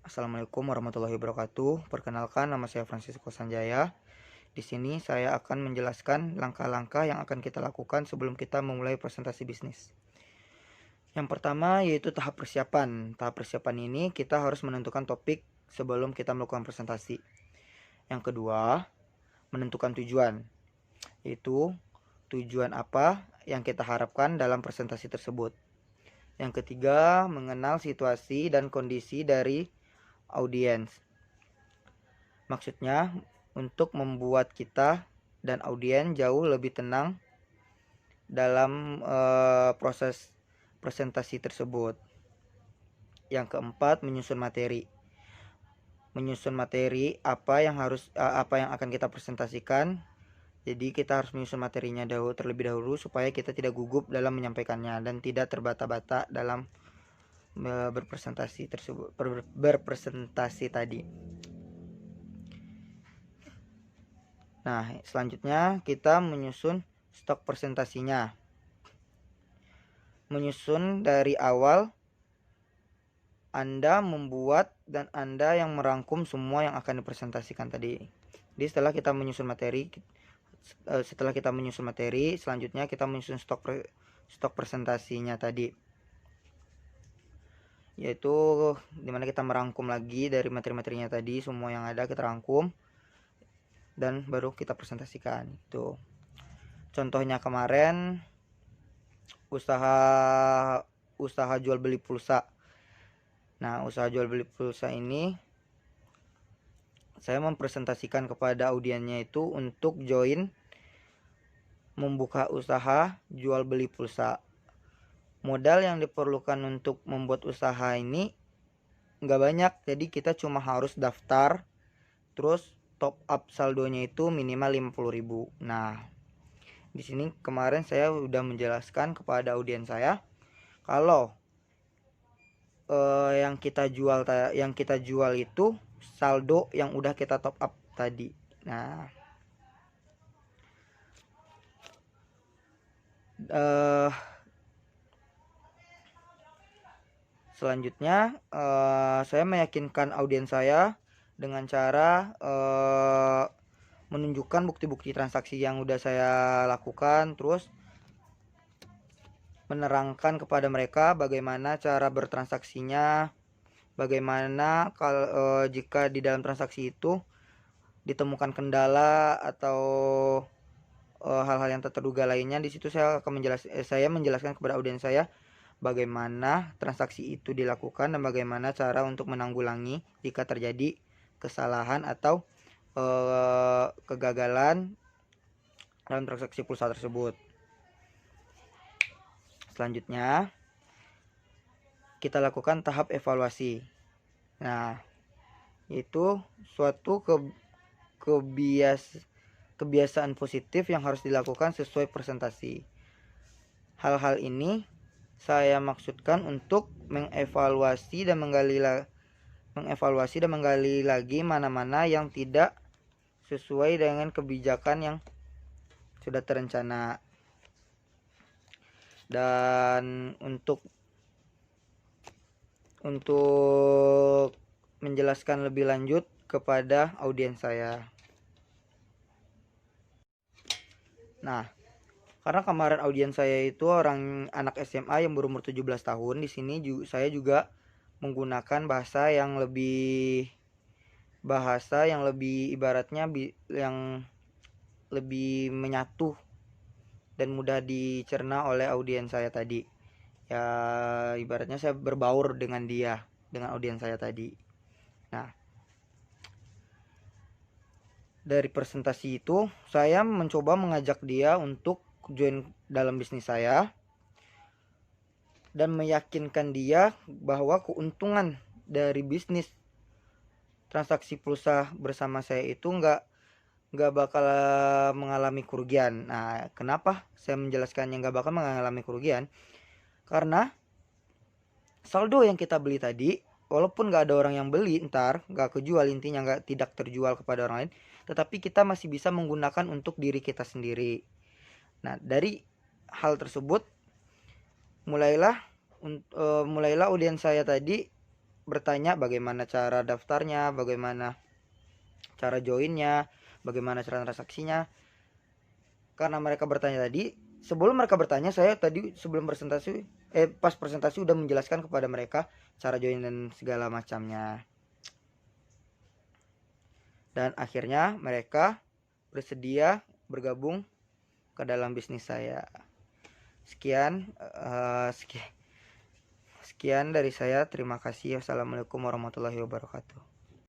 Assalamualaikum warahmatullahi wabarakatuh. Perkenalkan, nama saya Francisco Sanjaya. Di sini saya akan menjelaskan langkah-langkah yang akan kita lakukan sebelum kita memulai presentasi bisnis. Yang pertama yaitu tahap persiapan. Tahap persiapan ini kita harus menentukan topik sebelum kita melakukan presentasi. Yang kedua, menentukan tujuan, yaitu tujuan apa yang kita harapkan dalam presentasi tersebut. Yang ketiga, mengenal situasi dan kondisi dari audiens. Maksudnya untuk membuat kita dan audiens jauh lebih tenang dalam proses presentasi tersebut. Yang keempat, menyusun materi. Menyusun materi apa yang akan kita presentasikan. Jadi kita harus menyusun materinya terlebih dahulu supaya kita tidak gugup dalam menyampaikannya dan tidak terbata-bata dalam berpresentasi tadi. Nah, selanjutnya kita menyusun stok presentasinya. Menyusun dari awal, Anda membuat dan Anda yang merangkum semua yang akan dipresentasikan tadi. Jadi setelah kita menyusun materi, selanjutnya kita menyusun stok presentasinya tadi, yaitu dimana kita merangkum lagi dari materi-materinya tadi, semua yang ada kita rangkum dan baru kita presentasikan. Itu contohnya kemarin usaha jual beli pulsa. Nah, usaha jual beli pulsa ini saya mempresentasikan kepada audiennya itu untuk join membuka usaha jual beli pulsa. Modal yang diperlukan untuk membuat usaha ini nggak banyak, jadi kita cuma harus daftar, terus top up saldonya itu minimal 50.000. Nah, di sini kemarin saya udah menjelaskan kepada audiens saya kalau yang kita jual itu saldo yang udah kita top up tadi. Nah, selanjutnya saya meyakinkan audiens saya dengan cara menunjukkan bukti-bukti transaksi yang udah saya lakukan, terus menerangkan kepada mereka bagaimana cara bertransaksinya, bagaimana kalau jika di dalam transaksi itu ditemukan kendala atau hal-hal yang tak terduga lainnya. Di situ saya akan menjelaskan kepada audiens saya bagaimana transaksi itu dilakukan dan bagaimana cara untuk menanggulangi jika terjadi kesalahan atau kegagalan dalam transaksi pulsa tersebut. Selanjutnya kita lakukan tahap evaluasi. Nah, itu suatu kebiasaan positif yang harus dilakukan sesuai presentasi. Hal-hal ini saya maksudkan untuk mengevaluasi dan menggali lagi mana-mana yang tidak sesuai dengan kebijakan yang sudah terencana. Dan untuk menjelaskan lebih lanjut kepada audiens saya. Nah, karena kemarin audiens saya itu anak SMA yang berumur 17 tahun, di sini saya juga menggunakan bahasa yang lebih ibaratnya yang lebih menyatu dan mudah dicerna oleh audiens saya tadi. Ya, ibaratnya saya berbaur dengan audiens saya tadi. Nah, dari presentasi itu saya mencoba mengajak dia untuk join dalam bisnis saya dan meyakinkan dia bahwa keuntungan dari bisnis transaksi pulsa bersama saya itu nggak bakal mengalami kerugian. Nah, kenapa saya menjelaskannya nggak bakal mengalami kerugian? Karena saldo yang kita beli tadi, walaupun nggak ada orang yang beli, ntar nggak kejual, intinya tidak terjual kepada orang lain, tetapi kita masih bisa menggunakan untuk diri kita sendiri. Nah, dari hal tersebut mulailah audiens saya tadi bertanya bagaimana cara daftarnya, bagaimana cara joinnya, bagaimana cara transaksinya. Karena mereka bertanya tadi, sebelum mereka bertanya, saya tadi sebelum presentasi pas presentasi udah menjelaskan kepada mereka cara join dan segala macamnya. Dan akhirnya mereka bersedia bergabung ke dalam bisnis saya. Sekian sekian dari saya. Terima kasih. Wassalamualaikum warahmatullahi wabarakatuh.